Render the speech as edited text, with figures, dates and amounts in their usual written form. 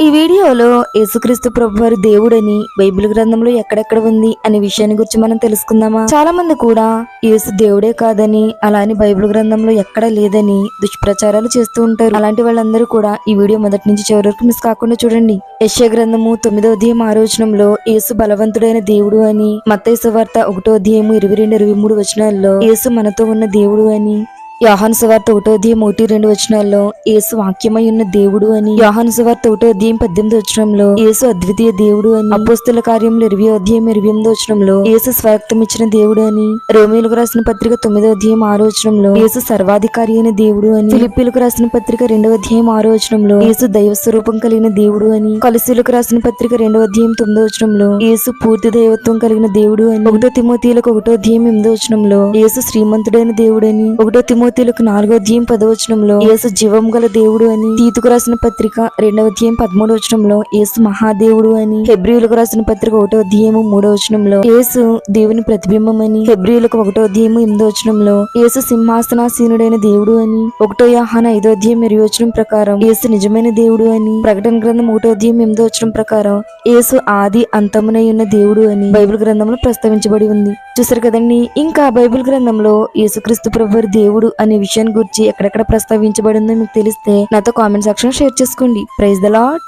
ఈ వీడియోలో యేసుక్రీస్తు ప్రభువారు దేవుడని బైబిల్ గ్రంథంలో ఎక్కడెక్కడ ఉంది అనే విషయాన్ని గురించి మనం తెలుసుకుందామా. చాలా మంది కూడా యేసు దేవుడే కాదని, అలాని బైబిల్ గ్రంథంలో ఎక్కడా లేదని దుష్ప్రచారాలు చేస్తూ ఉంటారు. అలాంటి వాళ్ళందరూ కూడా ఈ వీడియో మొదటి నుంచి చివరి వరకు మిస్ కాకుండా చూడండి. యెషయా గ్రంథము 9వ అధ్యాయం 6వ వచనంలో యేసు బలవంతుడైన దేవుడు అని, మత్తయి సువార్త 1వ అధ్యాయము 22, 23 వచనాల్లో యేసు మనతో ఉన్న దేవుడు అని, యోహాను సువార్త 1వ అధ్యాయం 1-2 వచనాల్లో యేసు వాక్యమై ఉన్న దేవుడు అని, యోహాను సువార్త 1వ అధ్యాయం 18 వచనంలో యేసు అద్వితీయ దేవుడు అని, అపోస్తల కార్యములు 20వ అధ్యాయం 28 వచనంలో యేసు స్వార్థం ఇచ్చిన దేవుడు అని, రోమీయులకు రాసిన పత్రిక 9వ అధ్యాయం 6వ వచనంలో యేసు సర్వాధికారి అయిన దేవుడు అని, ఫిలిప్పీయులకు రాసిన పత్రిక 2వ అధ్యాయం 6వ వచనంలో యేసు దైవ స్వరూపం కలిగిన దేవుడు అని, కొలస్సీయులకు రాసిన పత్రిక 2వ అధ్యాయం 9వ వచనంలో యేసు పూర్తి దైవత్వం కలిగిన దేవుడు అని, 1 తిమోతియులకు 1వ అధ్యాయం 8వ వచనంలో యేసు శ్రీమంతుడైన దేవుడని, 1 తిమోతియులకు 4వ అధ్యాయం 10వ వచనంలో యేసు జీవం గల దేవుడు అని, తీతుకు రాసిన పత్రిక 2వ అధ్యాయం 13వ వచనంలో యేసు మహాదేవుడు అని, హెబ్రీయులకు రాసిన పత్రిక 1వ అధ్యాయం 3వ వచనంలో యేసు దేవుని ప్రతిబింబం అని, హెబ్రీయులకు 1వ అధ్యాయం 8వ వచనంలో యేసు సింహాసనాసీనుడైన దేవుడు అని, 1 యోహాను 5వ అధ్యాయం 20వ వచనం ప్రకారం యేసు నిజమైన దేవుడు అని, ప్రకటన గ్రంథం 1వ అధ్యాయం 8వ వచనం ప్రకారం యేసు ఆది అంతమునై ఉన్న దేవుడు అని బైబిల్ గ్రంథంలో ప్రస్తావించబడి ఉంది. చూసారు కదండి. ఇంకా బైబిల్ గ్రంథంలో యేసుక్రీస్తు ప్రభువారు దేవుడు అనే విషయాన్ని గురించి ఎక్కడెక్కడ ప్రస్తావించబడిందో మీకు తెలిస్తే నాతో కామెంట్ సెక్షన్ షేర్ చేసుకోండి. Praise the lord.